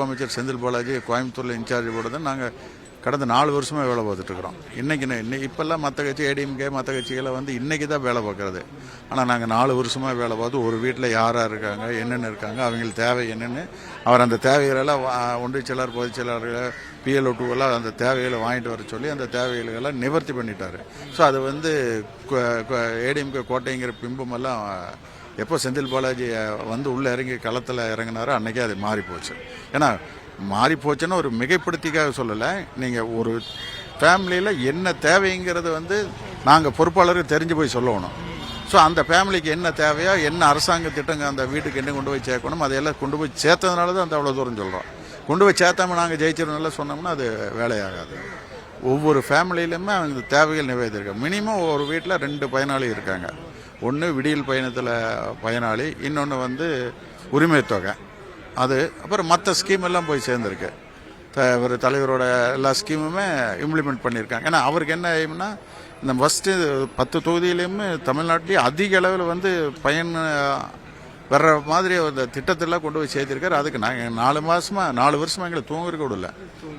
அமைச்சர் செந்தில் பாலாஜி கோயம்புத்தூரில் இன்சார்ஜ் போட தான் நாங்கள் கடந்த 4 வருஷமாக வேலை பார்த்துட்டு இருக்கிறோம். இன்னைக்கு இப்போல்லாம் மற்ற கட்சி ஏடிஎம்கே மற்ற கட்சிகளை வந்து இன்னைக்கு தான் வேலை பார்க்குறது. ஆனால் நாங்கள் 4 வருஷமாக வேலை பார்த்து ஒரு வீட்டில் யார் இருக்காங்க, என்னென்ன இருக்காங்க, அவங்களுக்கு தேவை என்னென்னு அவர் அந்த தேவைகளெல்லாம் ஒன்றிய செயலாளர் பொதுச் செயலாளர்கள் PLO 2 எல்லாம் அந்த தேவைகளை வாங்கிட்டு வர சொல்லி அந்த தேவைகளெல்லாம் நிவர்த்தி பண்ணிட்டார். ஸோ அது வந்து ஏடிஎம்கே கோட்டைங்கிற பிம்பமெல்லாம் எப்போ செந்தில் பாலாஜி வந்து உள்ளே இறங்கி களத்தில் இறங்கினாரோ அன்றைக்கே அது மாறி போச்சு. ஏன்னா மாறி போச்சுன்னு ஒரு மிகைப்படுத்திக்காக சொல்லலை. நீங்கள் ஒரு ஃபேமிலியில் என்ன தேவைங்கிறது வந்து நாங்கள் பொறுப்பாளருக்கு தெரிஞ்சு போய் சொல்லணும். ஸோ அந்த ஃபேமிலிக்கு என்ன தேவையோ, என்ன அரசாங்க திட்டங்க அந்த வீட்டுக்கு என்ன கொண்டு போய் சேர்க்கணும், அதையெல்லாம் கொண்டு போய் சேர்த்ததுனால தான் அந்த அவ்வளோ தூரம் சொல்கிறோம். கொண்டு போய் சேர்த்தாம நாங்கள் ஜெயிச்சிருந்தோம்ல சொன்னோம்னா அது வேலையாகாது. ஒவ்வொரு ஃபேமிலியிலுமே அவங்க தேவைகள் நிறைவேற்றிருக்காங்க. மினிமம் ஒரு வீட்டில் 2 பயனாளி இருக்காங்க. ஒன்று விடியல் பயணத்தில் பயனாளி, இன்னொன்று வந்து உரிமை தொகை. அது அப்புறம் மற்ற ஸ்கீம் எல்லாம் போய் சேர்ந்துருக்கு. ஒரு தலைவரோட எல்லா ஸ்கீமுமே இம்ப்ளிமெண்ட் பண்ணியிருக்காங்க. ஏன்னா அவருக்கு என்ன ஆயிடும்னா இந்த ஃபஸ்ட்டு 10 தொகுதியிலையுமே தமிழ்நாட்டிலேயே அதிக அளவில் வந்து பயன் வர்ற மாதிரி அந்த திட்டத்தெல்லாம் கொண்டு போய் சேர்த்திருக்காரு. அதுக்கு நாங்கள் 4 வருஷமா எங்களை தூங்குறதுக்கு விடல.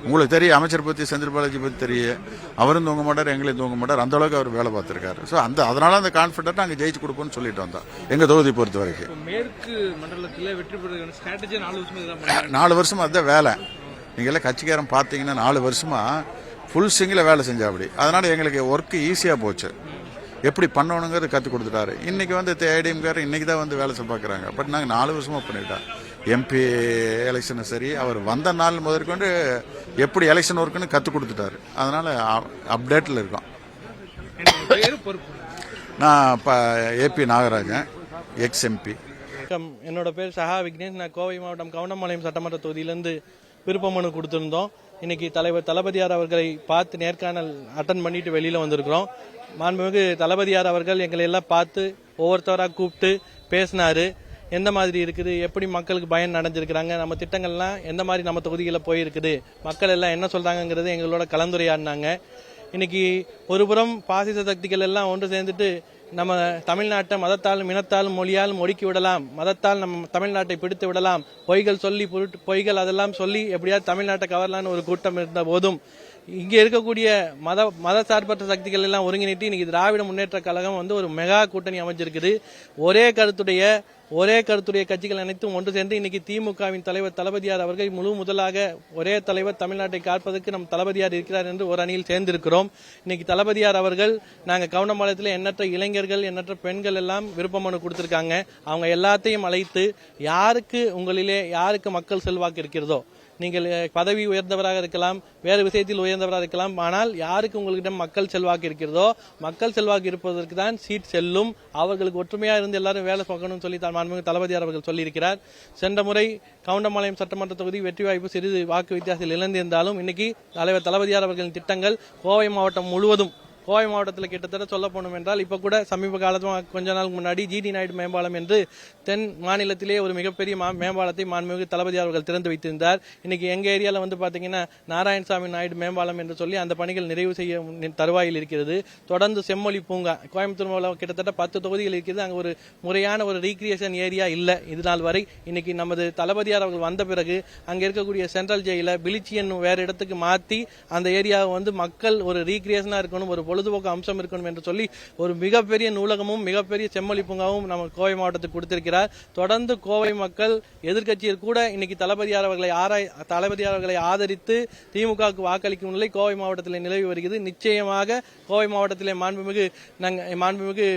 உங்களுக்கு தெரியும், அமைச்சர் பற்றி செந்தில் பாலாஜி பற்றி தெரியும். அவரும் தூங்க மாட்டார், எங்களையும் தூங்க மாட்டார். அந்த அளவுக்கு அவர் வேலை பார்த்துருக்காரு. ஸோ அதனால அந்த கான்ஃபிடென்ட் நாங்கள் ஜெயிச்சு கொடுப்போம்னு சொல்லிட்டு வந்தோம். எங்கள் தொகுதி பொறுத்த வரைக்கும் மேற்கு மண்டலத்தில் வெற்றி பெறுவதற்கான ஸ்ட்ராட்டஜி 4 வருஷமா அதுதான் வேலை. நீங்கள்லாம் கட்சிக்காரன் பார்த்தீங்கன்னா 4 வருஷமா ஃபுல் சிங்கில் வேலை செஞ்சா அப்படி. அதனால எங்களுக்கு ஒர்க்கு ஈஸியாக போச்சு. எப்படி பண்ணணுங்கிறது கற்றுக் கொடுத்துட்டாரு. இன்னைக்கு வந்து ஏடிஎம்கார் இன்னைக்கு தான் வந்து வேலை பார்க்குறாங்க. பட் நாங்கள் 4 வருஷமா பண்ணிட்டோம். MP எலெக்ஷனும் சரி, அவர் வந்த நாள் முதற்கொண்டு எப்படி எலெக்ஷன் ஒர்க்குன்னு கற்றுக் கொடுத்துட்டாரு. அதனால அப்டேட்டில் இருக்கோம். நான் இப்போ AP நாகராஜன், ex-MP. என்னோட பேர் சஹா விக்னேஷ். நான் கோவை மாவட்டம் கவுண்டம்பாளையம் சட்டமன்ற தொகுதியிலேருந்து விருப்ப மனு கொடுத்துருந்தோம். இன்னைக்கு தலைவர் தளபதியார் அவர்களை பார்த்து நேர்காணல் அட்டன் பண்ணிட்டு வெளியில வந்திருக்கிறோம். மாண்புமிகு தளபதியார் அவர்கள் எங்களை எல்லாம் பார்த்து ஒவ்வொருத்தராக கூப்பிட்டு பேசினாரு. எந்த மாதிரி இருக்குது, எப்படி மக்களுக்கு பயன் அடைஞ்சிருக்கிறாங்க, நம்ம திட்டங்கள்லாம் எந்த மாதிரி நம்ம தொகுதிகளில் போயிருக்குது, மக்கள் எல்லாம் என்ன சொல்றாங்கிறது எங்களோட கலந்துரையாடினாங்க. இன்னைக்கு ஒருபுறம் பாசிச சக்திகள் எல்லாம் ஒன்று சேர்ந்துட்டு நம்ம தமிழ்நாட்டை மதத்தாலும் இனத்தாலும் மொழியாலும் ஒடுக்கி விடலாம், மதத்தால் நம்ம தமிழ்நாட்டை பிடித்து விடலாம், பொய்கள் அதெல்லாம் சொல்லி எப்படியாவது தமிழ்நாட்டை கவரலான்னு ஒரு கூட்டம் இருந்த போதும் இங்கே இருக்கக்கூடிய மத சார்பற்ற சக்திகள் எல்லாம் ஒருங்கிணைத்து இன்னைக்கு திராவிட முன்னேற்ற கழகம் வந்து ஒரு மெகா கூட்டணி அமைஞ்சிருக்குது. ஒரே கருத்துடைய கட்சிகள் அனைத்தும் ஒன்று சேர்ந்து இன்னைக்கு திமுகவின் தலைவர் தளபதியார் அவர்கள் முதலாக ஒரே தலைவர் தமிழ்நாட்டை காப்பதற்கு நம் தளபதியார் இருக்கிறார் என்று ஒரு அணியில் சேர்ந்திருக்கிறோம். இன்னைக்கு தளபதியார் அவர்கள் நாங்கள் கவுண்டம்பாளையத்தில் எண்ணற்ற இளைஞர்கள் எண்ணற்ற பெண்கள் எல்லாம் விருப்ப மனு கொடுத்திருக்காங்க. அவங்க எல்லாத்தையும் அழைத்து உங்களிலே யாருக்கு மக்கள் செல்வாக்கு இருக்கிறதோ, நீங்கள் பதவி உயர்ந்தவராக இருக்கலாம், வேறு விஷயத்தில் உயர்ந்தவராக இருக்கலாம், ஆனால் யாருக்கு உங்களிடம் மக்கள் செல்வாக்கு இருக்கிறதோ, மக்கள் செல்வாக்கு இருப்பதற்கு தான் சீட் செல்லும். அவர்களுக்கு ஒற்றுமையா இருந்து எல்லாரும் வேலை பார்க்கணும்னு சொல்லி மாண்புமிகு தளபதியார் அவர்கள் சொல்லியிருக்கிறார். சென்ற முறை கவுண்டம்பாளையம் சட்டமன்ற தொகுதி வெற்றி வாய்ப்பு சிறிது வாக்கு வித்தியாசத்தில் இழந்திருந்தாலும் இன்னைக்கு தலைவர் தளபதியார் அவர்களின் திட்டங்கள் கோவை மாவட்டம் முழுவதும், கோவை மாவட்டத்தில் கிட்டத்தட்ட சொல்ல போனோம் என்றால் இப்ப கூட சமீப காலத்தில் கொஞ்ச நாளுக்கு முன்னாடி GD நாயுடு மேம்பாலம் என்று தென் மாநிலத்திலே ஒரு மிகப்பெரிய மேம்பாலத்தை மாண்புமிகு தளபதி அவர்கள் திறந்து வைத்திருந்தார். இன்னைக்கு எங்க ஏரியால வந்து பாத்தீங்கன்னா நாராயணசாமி நாயுடு மேம்பாலம் என்று சொல்லி அந்த பணிகள் நிறைவு செய்ய தருவாயில் இருக்கிறது. தொடர்ந்து செம்மொழி பூங்கா கோயம்புத்தூர் கிட்டத்தட்ட 10 தொகுதிகள் இருக்கிறது. அங்க ஒரு முறையான ஒரு ரீக்ரியேஷன் ஏரியா இல்ல இது நாள் வரை. இன்னைக்கு நமது தளபதியார் அவர்கள் வந்த பிறகு அங்க இருக்கக்கூடிய சென்ட்ரல் ஜெயில பிலிச்சியன் வேற இடத்துக்கு மாத்தி அந்த ஏரியாவை வந்து மக்கள் ஒரு ரீக்ரியேஷனா இருக்கணும், ஒரு பொழுதுபோக்கு அம்சம் இருக்கணும் என்று சொல்லி ஒரு மிகப்பெரிய நூலகமும் மிகப்பெரிய செம்மொழி பூங்காவும் நம்ம கோவை மாவட்டத்துக்கு கொடுத்திருக்கிறார். தொடர்ந்து கோவை மக்கள் எதிர்கட்சியில் கூட இன்னைக்கு தளபதியார் அவர்களை ஆதரித்து திமுகவுக்கு வாக்களிக்கும் நிலை கோவை மாவட்டத்தில் நிலவி வருகிறது. நிச்சயமாக கோவை மாவட்டத்திலே மாண்புமிகு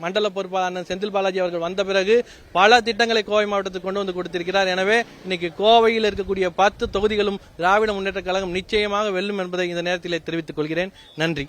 மண்டல பொறுப்பாளர் செந்தில் பாலாஜி அவர்கள் வந்த பிறகு பல திட்டங்களை கோவை மாவட்டத்துக்கு கொண்டு வந்து கொடுத்திருக்கிறார். எனவே இன்னைக்கு கோவையில் இருக்கக்கூடிய 10 தொகுதிகளும் திராவிட முன்னேற்ற கழகம் நிச்சயமாக வெல்லும் என்பதை இந்த நேரத்தில் தெரிவித்துக் கொள்கிறேன். நன்றி.